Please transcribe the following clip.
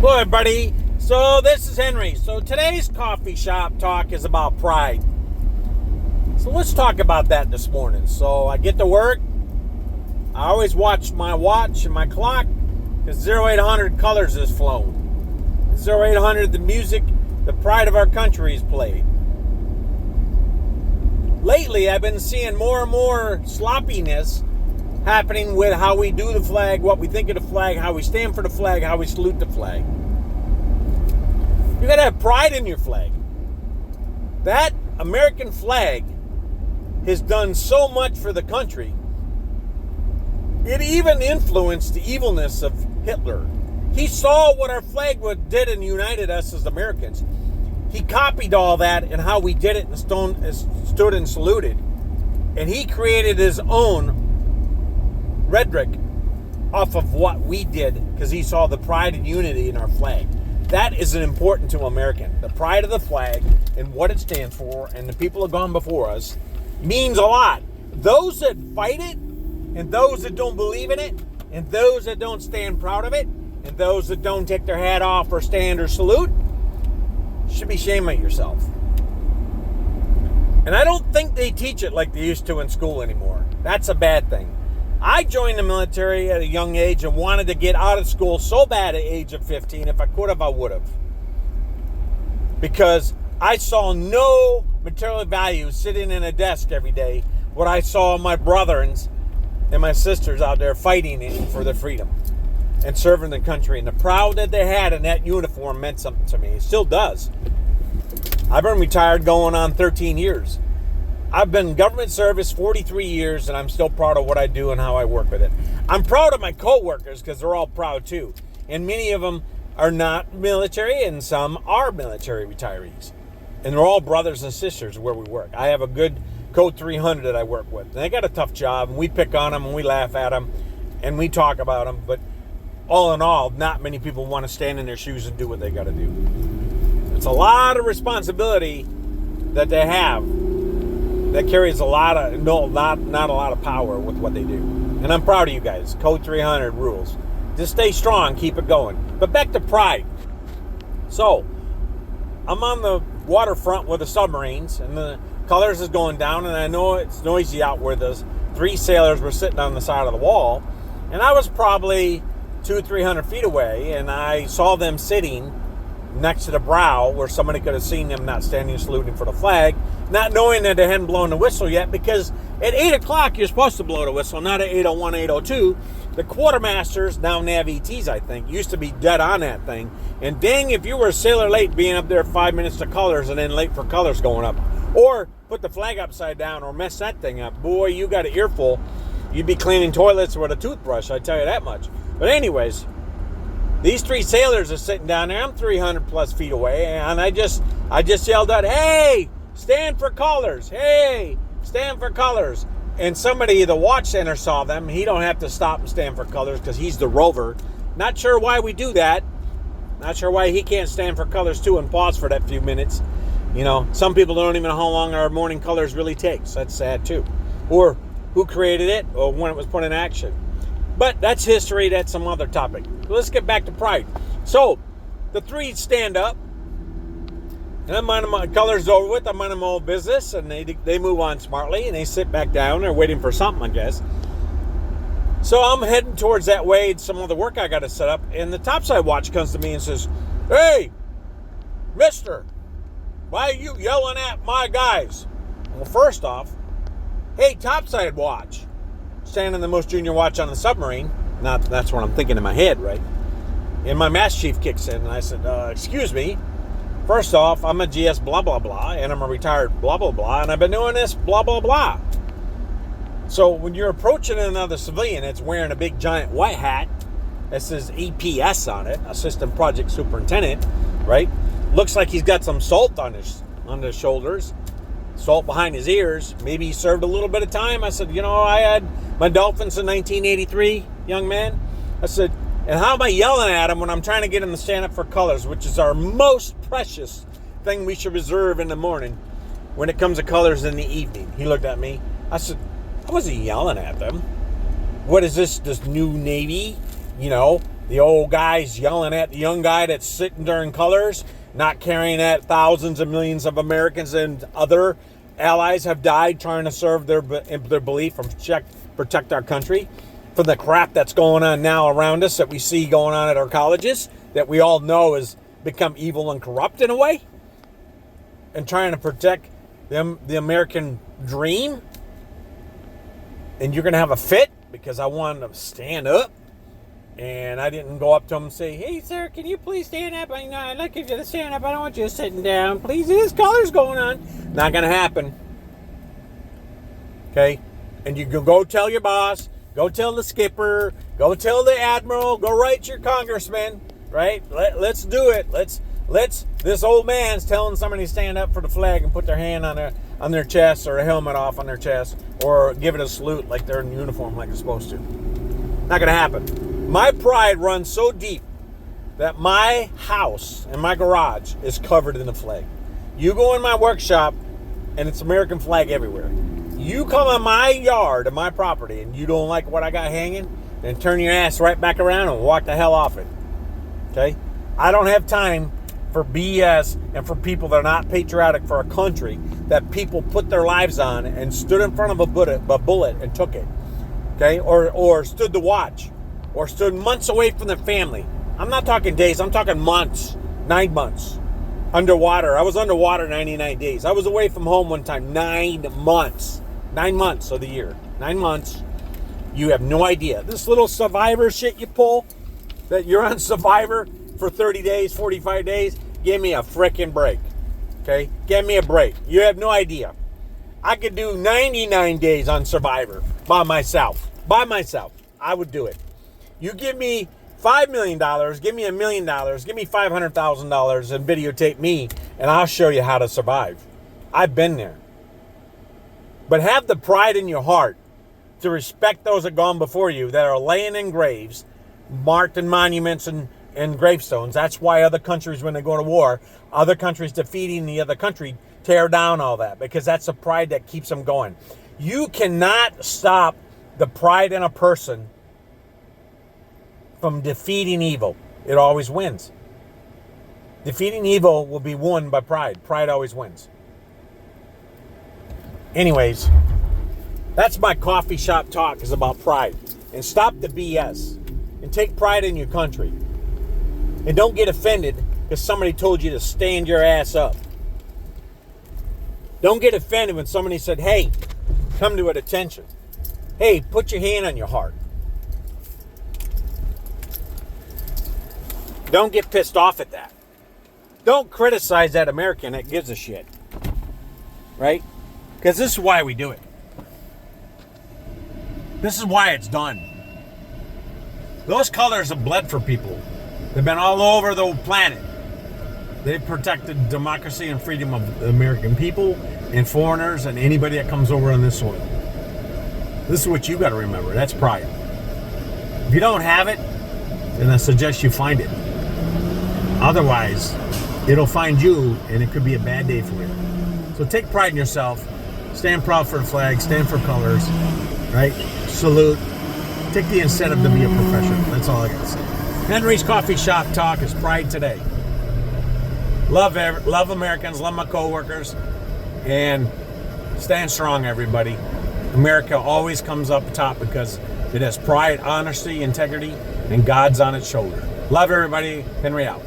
Hello, everybody. So this is Henry. So today's coffee shop talk is about pride. So let's talk about that this morning. So I get to work. I always watch my watch and my clock because 0800 colors is flown. 0800 the music, the pride of our country is played. Lately, I've been seeing more and more sloppiness happening with how we do the flag, what we think of the flag, how we stand for the flag, how we salute the flag. You gotta have pride in your flag. That American flag has done so much for the country. It even influenced the evilness of Hitler. He saw what our flag did and united us as Americans. He copied all that and how we did it and stood and saluted. And he created his own rhetoric off of what we did because he saw the pride and unity in our flag. That is important to American. The pride of the flag and what it stands for and the people who have gone before us means a lot. Those that fight it and those that don't believe in it and those that don't stand proud of it and those that don't take their hat off or stand or salute should be ashamed of yourself. And I don't think they teach it like they used to in school anymore. That's a bad thing. I joined the military at a young age and wanted to get out of school so bad at the age of 15. If I could have, I would have. Because I saw no material value sitting in a desk every day. What I saw my brothers and my sisters out there fighting for their freedom and serving the country. And the pride that they had in that uniform meant something to me. It still does. I've been retired going on 13 years. I've been in government service 43 years, and I'm still proud of what I do and how I work with it. I'm proud of my co-workers because they're all proud too. And many of them are not military, and some are military retirees. And they're all brothers and sisters where we work. I have a good Code 300 that I work with. And they got a tough job, and we pick on them, and we laugh at them, and we talk about them. But all in all, not many people want to stand in their shoes and do what they got to do. It's a lot of responsibility that they have. That carries a lot of, not a lot of power with what they do. And I'm proud of you guys. Code 300 rules. Just stay strong, keep it going. But back to pride. So, I'm on the waterfront with the submarines, and the colors is going down, and I know it's noisy out where those 3 sailors were sitting on the side of the wall, and I was probably 200-300 feet away, and I saw them sitting next to the brow where somebody could have seen them not standing saluting for the flag, not knowing that they hadn't blown the whistle yet, because at 8 o'clock you're supposed to blow the whistle, not at 8:01, 8:02. The quartermasters, now Nav ETs I think, used to be dead on that thing, and dang if you were a sailor late being up there 5 minutes to colors and then late for colors going up, or put the flag upside down or mess that thing up, boy, you got an earful. You'd be cleaning toilets with a toothbrush, I tell you that much. But anyways, these 3 sailors are sitting down there. I'm 300 plus feet away, and I just yelled out, "Hey, stand for colors! Hey, stand for colors!" And somebody, the watch center, saw them. He don't have to stop and stand for colors because he's the rover. Not sure why we do that. Not sure why he can't stand for colors too and pause for that few minutes. You know, some people don't even know how long our morning colors really takes. That's sad too. Or who created it, or when it was put in action. But that's history. That's some other topic. Let's get back to pride. So, the 3 stand up, and I'm minding my colors over with. I'm minding my own business, and they move on smartly, and they sit back down. They're waiting for something, I guess. So I'm heading towards that way. Some other work I got to set up, and the topside watch comes to me and says, "Hey, mister, why are you yelling at my guys?" Well, first off, hey, topside watch. Standing the most junior watch on the submarine. That's what I'm thinking in my head, right? And my mass chief kicks in, and I said, "Excuse me. First off, I'm a GS blah, blah, blah, and I'm a retired blah, blah, blah, and I've been doing this blah, blah, blah." So when you're approaching another civilian that's wearing a big giant white hat that says APS on it, Assistant Project Superintendent, right? Looks like he's got some salt on his shoulders, salt behind his ears. Maybe he served a little bit of time. I said, I had my Dolphins in 1983, young man. I said, and how am I yelling at him when I'm trying to get him to stand up for colors, which is our most precious thing we should reserve in the morning when it comes to colors in the evening? He looked at me. I said, I wasn't yelling at them. What is this new Navy? The old guys yelling at the young guy that's sitting during colors, not caring that thousands and millions of Americans and other allies have died trying to serve their belief and protect our country from the crap that's going on now around us that we see going on at our colleges that we all know has become evil and corrupt in a way, and trying to protect them, the American dream. And you're going to have a fit because I wanted to stand up. And I didn't go up to him and say, hey, sir, can you please stand up? I'd like you to stand up. I don't want you sitting down. Please, this color's going on. Not going to happen. Okay? And you go tell your boss. Go tell the skipper. Go tell the admiral. Go write your congressman. Right? Let's do it. This old man's telling somebody to stand up for the flag and put their hand on their chest or a helmet off on their chest or give it a salute like they're in uniform like they're supposed to. Not going to happen. My pride runs so deep that my house and my garage is covered in the flag. You go in my workshop and it's American flag everywhere. You come on my yard and my property and you don't like what I got hanging, then turn your ass right back around and walk the hell off it. Okay? I don't have time for BS and for people that are not patriotic for a country that people put their lives on and stood in front of a bullet and took it. Okay? Or stood to watch. Or stood months away from their family. I'm not talking days, I'm talking months. 9 months. Underwater. I was underwater 99 days. I was away from home one time. 9 months. 9 months of the year. 9 months. You have no idea. This little Survivor shit you pull, that you're on Survivor for 30 days, 45 days, give me a frickin' break. Okay? Give me a break. You have no idea. I could do 99 days on Survivor by myself. By myself. I would do it. You give me $5 million, give me $1 million, give me $500,000 and videotape me, and I'll show you how to survive. I've been there. But have the pride in your heart to respect those that have gone before you that are laying in graves, marked in monuments and gravestones. That's why other countries, when they go to war, other countries defeating the other country, tear down all that, because that's the pride that keeps them going. You cannot stop the pride in a person from defeating evil. It always wins. Defeating evil will be won by pride. Pride always wins. Anyways, that's my coffee shop talk, is about pride. And stop the BS. And take pride in your country. And don't get offended because somebody told you to stand your ass up. Don't get offended when somebody said, hey, come to it attention. Hey, put your hand on your heart. Don't get pissed off at that. Don't criticize that American that gives a shit. Right? Because this is why we do it. This is why it's done. Those colors have bled for people. They've been all over the planet. They've protected democracy and freedom of the American people and foreigners and anybody that comes over on this soil. This is what you got to remember. That's pride. If you don't have it, then I suggest you find it. Otherwise, it'll find you, and it could be a bad day for you. So take pride in yourself. Stand proud for the flag. Stand for colors. Right? Salute. Take the incentive to be a professional. That's all I got to say. Henry's Coffee Shop Talk is Pride Today. Love Americans. Love my co-workers. And stand strong, everybody. America always comes up top because it has pride, honesty, integrity, and God's on its shoulder. Love everybody. Henry out.